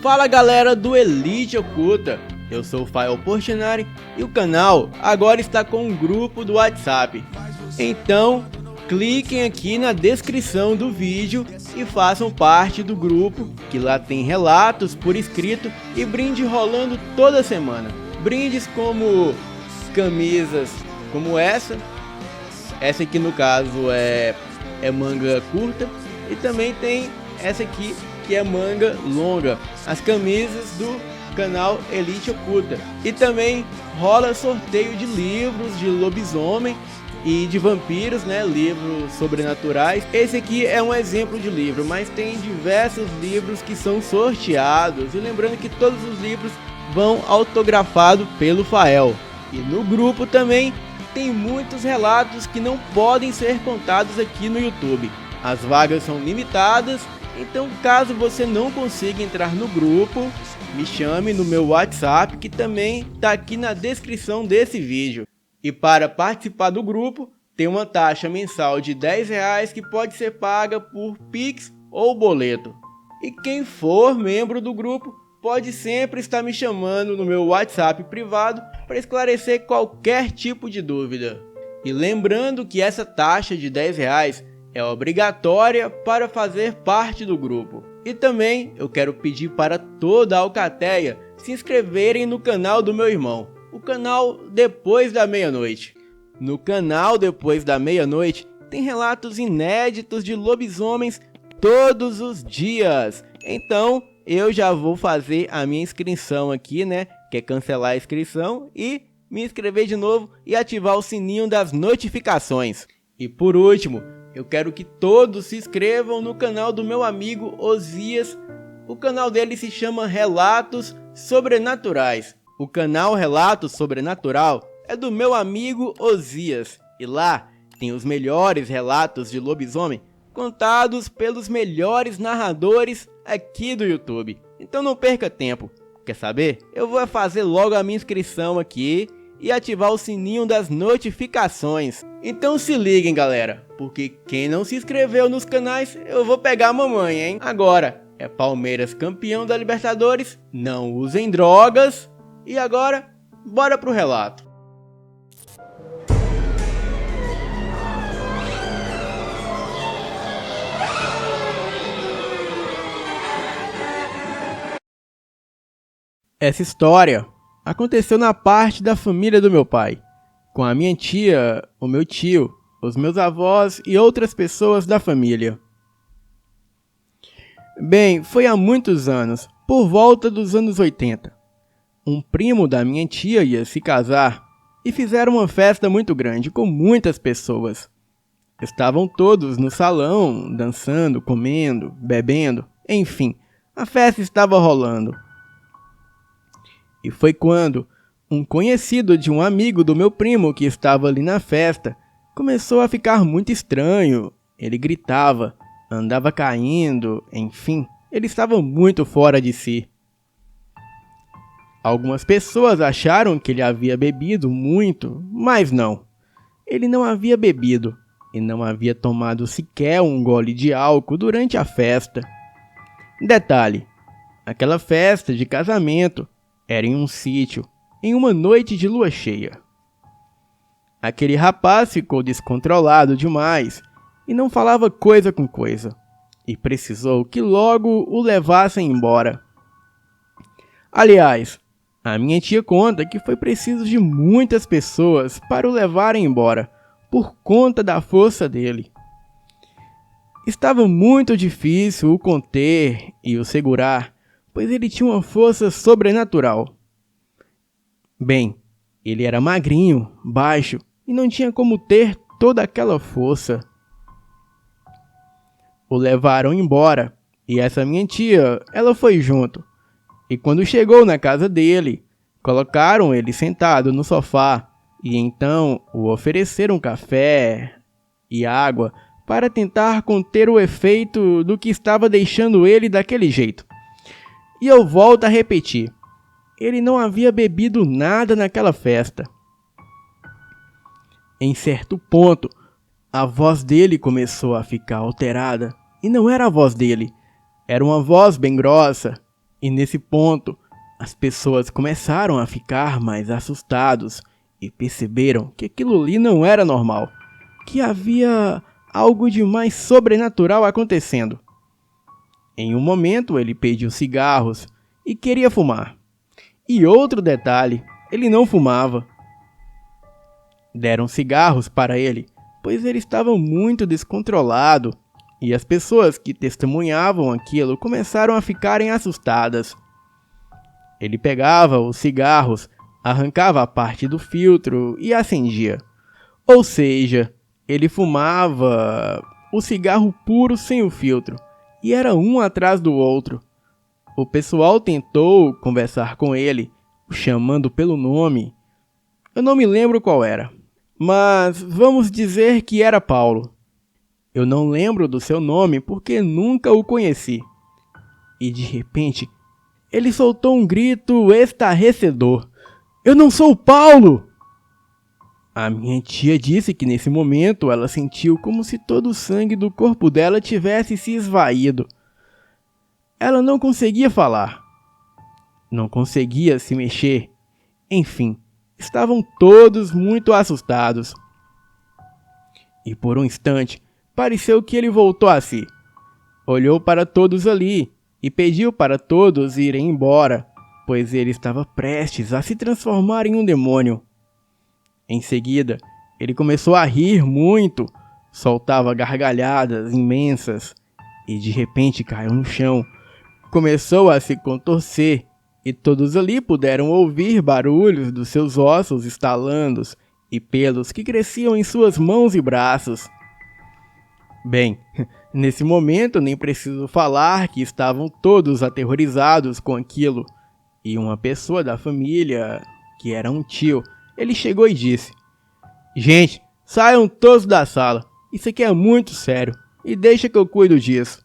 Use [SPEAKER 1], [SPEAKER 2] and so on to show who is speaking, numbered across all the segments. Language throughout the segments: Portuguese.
[SPEAKER 1] Fala galera do Elite Oculta, eu sou o Fael Portinari e o canal agora está com um grupo do WhatsApp. Então cliquem aqui na descrição do vídeo e façam parte do grupo, que lá tem relatos por escrito e brinde rolando toda semana. Brindes como camisas como essa aqui no caso é manga curta, e também tem essa aqui que é manga longa, as camisas do canal Elite Oculta. E também rola sorteio de livros de lobisomem e de vampiros, né, livros sobrenaturais. Esse aqui é um exemplo de livro, mas tem diversos livros que são sorteados. E lembrando que todos os livros vão autografados pelo Fael. E no grupo também tem muitos relatos que não podem ser contados aqui no YouTube. As vagas são limitadas, então caso você não consiga entrar no grupo, me chame no meu WhatsApp, que também está aqui na descrição desse vídeo. E para participar do grupo, tem uma taxa mensal de R$10 que pode ser paga por Pix ou boleto. E quem for membro do grupo pode sempre estar me chamando no meu WhatsApp privado para esclarecer qualquer tipo de dúvida. E lembrando que essa taxa de R$10 é obrigatória para fazer parte do grupo. E também eu quero pedir para toda a Alcateia se inscreverem no canal do meu irmão, o canal Depois da Meia-Noite. No canal Depois da Meia-Noite tem relatos inéditos de lobisomens todos os dias. Então eu já vou fazer a minha inscrição aqui, né? Que é cancelar a inscrição e me inscrever de novo e ativar o sininho das notificações. E por último, eu quero que todos se inscrevam no canal do meu amigo Osias. O canal dele se chama Relatos Sobrenaturais. O canal Relatos Sobrenatural é do meu amigo Osias. E lá tem os melhores relatos de lobisomem contados pelos melhores narradores aqui do YouTube. Então não perca tempo. Quer saber? Eu vou fazer logo a minha inscrição aqui e ativar o sininho das notificações. Então se liguem galera, porque quem não se inscreveu nos canais, eu vou pegar a mamãe, hein? Agora, é Palmeiras campeão da Libertadores, não usem drogas. E agora, bora pro relato. Essa história aconteceu na parte da família do meu pai, com a minha tia, o meu tio, os meus avós e outras pessoas da família. Bem, foi há muitos anos, por volta dos anos 80. Um primo da minha tia ia se casar e fizeram uma festa muito grande com muitas pessoas. Estavam todos no salão, dançando, comendo, bebendo, enfim, a festa estava rolando. E foi quando um conhecido de um amigo do meu primo que estava ali na festa começou a ficar muito estranho. Ele gritava, andava caindo, enfim, ele estava muito fora de si. Algumas pessoas acharam que ele havia bebido muito, mas não. Ele não havia bebido e não havia tomado sequer um gole de álcool durante a festa. Detalhe, aquela festa de casamento era em um sítio, em uma noite de lua cheia. Aquele rapaz ficou descontrolado demais e não falava coisa com coisa, e precisou que logo o levassem embora. Aliás, a minha tia conta que foi preciso de muitas pessoas para o levarem embora, por conta da força dele. Estava muito difícil o conter e o segurar, pois ele tinha uma força sobrenatural. Bem, ele era magrinho, baixo e não tinha como ter toda aquela força. O levaram embora e essa minha tia, ela foi junto. E quando chegou na casa dele, colocaram ele sentado no sofá e então o ofereceram café e água para tentar conter o efeito do que estava deixando ele daquele jeito. E eu volto a repetir, ele não havia bebido nada naquela festa. Em certo ponto, a voz dele começou a ficar alterada. E não era a voz dele, era uma voz bem grossa. E nesse ponto, as pessoas começaram a ficar mais assustados e perceberam que aquilo ali não era normal, que havia algo de mais sobrenatural acontecendo. Em um momento, ele pediu cigarros e queria fumar. E outro detalhe, ele não fumava. Deram cigarros para ele, pois ele estava muito descontrolado, e as pessoas que testemunhavam aquilo começaram a ficarem assustadas. Ele pegava os cigarros, arrancava a parte do filtro e acendia. Ou seja, ele fumava o cigarro puro sem o filtro, e era um atrás do outro. O pessoal tentou conversar com ele, o chamando pelo nome. Eu não me lembro qual era, mas vamos dizer que era Paulo. Eu não lembro do seu nome porque nunca o conheci. E de repente, ele soltou um grito estarrecedor. Eu não sou o Paulo! A minha tia disse que nesse momento ela sentiu como se todo o sangue do corpo dela tivesse se esvaído. Ela não conseguia falar. Não conseguia se mexer. Enfim, estavam todos muito assustados. E por um instante, pareceu que ele voltou a si. Olhou para todos ali e pediu para todos irem embora, pois ele estava prestes a se transformar em um demônio. Em seguida, ele começou a rir muito, soltava gargalhadas imensas e de repente caiu no chão. Começou a se contorcer e todos ali puderam ouvir barulhos dos seus ossos estalando e pelos que cresciam em suas mãos e braços. Bem, nesse momento nem preciso falar que estavam todos aterrorizados com aquilo. E uma pessoa da família, que era um tio, ele chegou e disse: Gente, saiam todos da sala, isso aqui é muito sério, e deixa que eu cuido disso.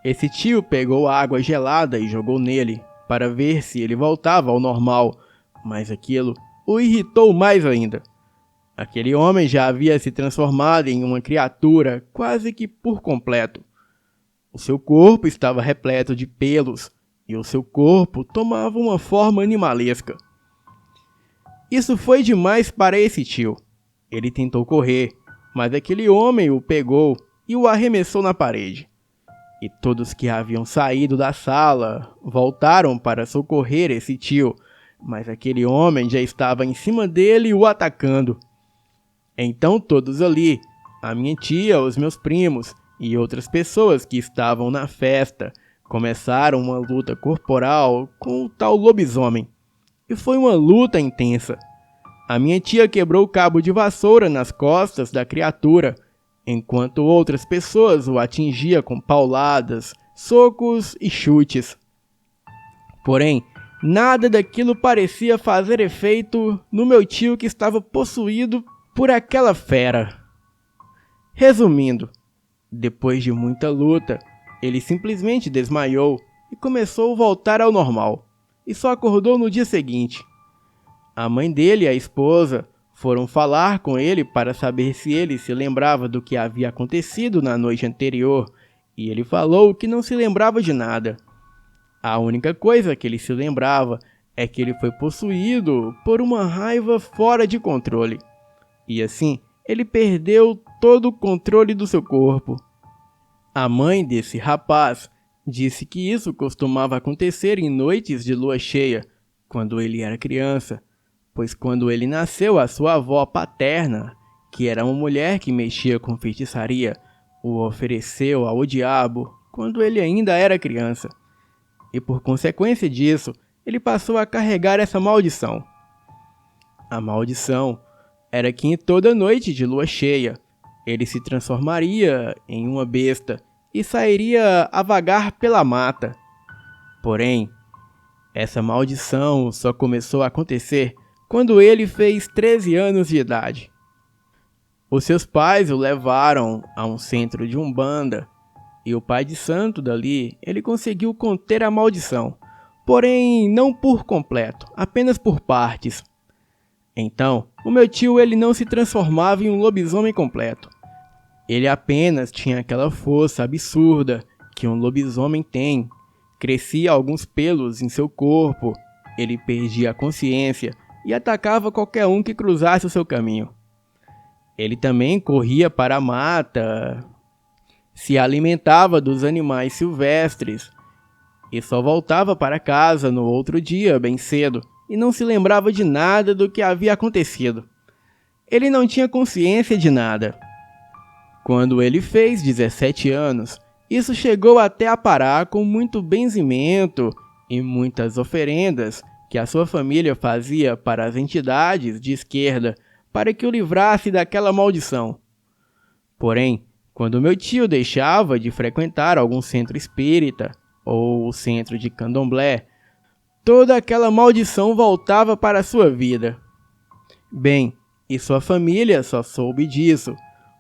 [SPEAKER 1] Esse tio pegou água gelada e jogou nele, para ver se ele voltava ao normal, mas aquilo o irritou mais ainda. Aquele homem já havia se transformado em uma criatura quase que por completo. O seu corpo estava repleto de pelos e o seu corpo tomava uma forma animalesca. Isso foi demais para esse tio. Ele tentou correr, mas aquele homem o pegou e o arremessou na parede. E todos que haviam saído da sala voltaram para socorrer esse tio, mas aquele homem já estava em cima dele o atacando. Então todos ali, a minha tia, os meus primos e outras pessoas que estavam na festa, começaram uma luta corporal com o tal lobisomem. E foi uma luta intensa. A minha tia quebrou o cabo de vassoura nas costas da criatura, enquanto outras pessoas o atingiam com pauladas, socos e chutes. Porém, nada daquilo parecia fazer efeito no meu tio que estava possuído por aquela fera. Resumindo, depois de muita luta, ele simplesmente desmaiou e começou a voltar ao normal, e só acordou no dia seguinte. A mãe dele e a esposa foram falar com ele para saber se ele se lembrava do que havia acontecido na noite anterior, e ele falou que não se lembrava de nada. A única coisa que ele se lembrava é que ele foi possuído por uma raiva fora de controle. E assim, ele perdeu todo o controle do seu corpo. A mãe desse rapaz disse que isso costumava acontecer em noites de lua cheia, quando ele era criança, pois quando ele nasceu, a sua avó paterna, que era uma mulher que mexia com feitiçaria, o ofereceu ao diabo quando ele ainda era criança. E por consequência disso, ele passou a carregar essa maldição. A maldição era que em toda noite de lua cheia, ele se transformaria em uma besta e sairia a vagar pela mata. Porém, essa maldição só começou a acontecer quando ele fez 13 anos de idade. Os seus pais o levaram a um centro de umbanda e o pai de santo dali, ele conseguiu conter a maldição, porém não por completo, apenas por partes. Então, o meu tio ele não se transformava em um lobisomem completo. Ele apenas tinha aquela força absurda que um lobisomem tem. Crescia alguns pelos em seu corpo, ele perdia a consciência e atacava qualquer um que cruzasse o seu caminho. Ele também corria para a mata, se alimentava dos animais silvestres e só voltava para casa no outro dia bem cedo e não se lembrava de nada do que havia acontecido. Ele não tinha consciência de nada. Quando ele fez 17 anos, isso chegou até a parar com muito benzimento e muitas oferendas que a sua família fazia para as entidades de esquerda para que o livrasse daquela maldição. Porém, quando meu tio deixava de frequentar algum centro espírita ou o centro de candomblé, toda aquela maldição voltava para a sua vida. Bem, e sua família só soube disso,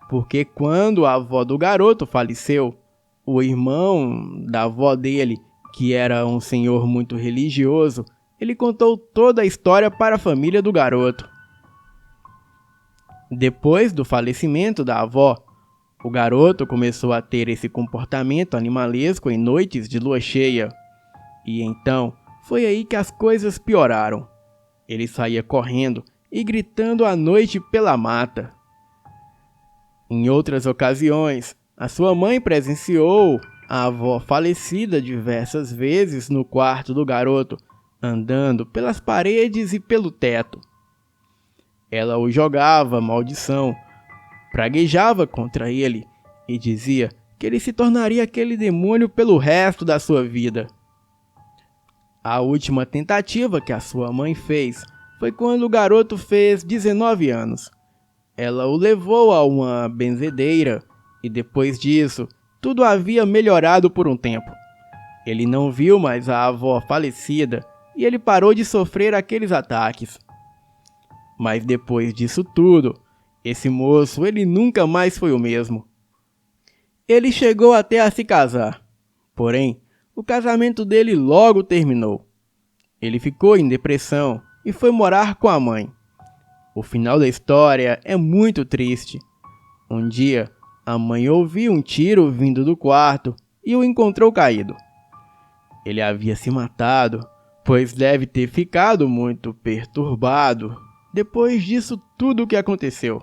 [SPEAKER 1] porque quando a avó do garoto faleceu, o irmão da avó dele, que era um senhor muito religioso, ele contou toda a história para a família do garoto. Depois do falecimento da avó, o garoto começou a ter esse comportamento animalesco em noites de lua cheia. E então, foi aí que as coisas pioraram. Ele saía correndo e gritando à noite pela mata. Em outras ocasiões, a sua mãe presenciou a avó falecida diversas vezes no quarto do garoto, andando pelas paredes e pelo teto. Ela o jogava maldição, praguejava contra ele e dizia que ele se tornaria aquele demônio pelo resto da sua vida. A última tentativa que a sua mãe fez foi quando o garoto fez 19 anos. Ela o levou a uma benzedeira e depois disso, tudo havia melhorado por um tempo. Ele não viu mais a avó falecida e ele parou de sofrer aqueles ataques. Mas depois disso tudo, esse moço ele nunca mais foi o mesmo. Ele chegou até a se casar, porém, o casamento dele logo terminou. Ele ficou em depressão e foi morar com a mãe. O final da história é muito triste. Um dia, a mãe ouviu um tiro vindo do quarto e o encontrou caído. Ele havia se matado, pois deve ter ficado muito perturbado depois disso tudo que aconteceu.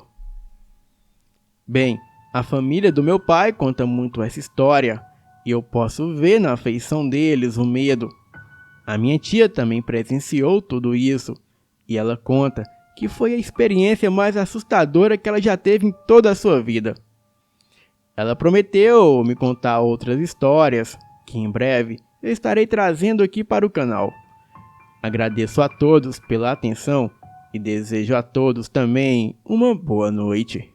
[SPEAKER 1] Bem, a família do meu pai conta muito essa história e eu posso ver na feição deles o medo. A minha tia também presenciou tudo isso e ela conta que foi a experiência mais assustadora que ela já teve em toda a sua vida. Ela prometeu me contar outras histórias que em breve eu estarei trazendo aqui para o canal. Agradeço a todos pela atenção e desejo a todos também uma boa noite.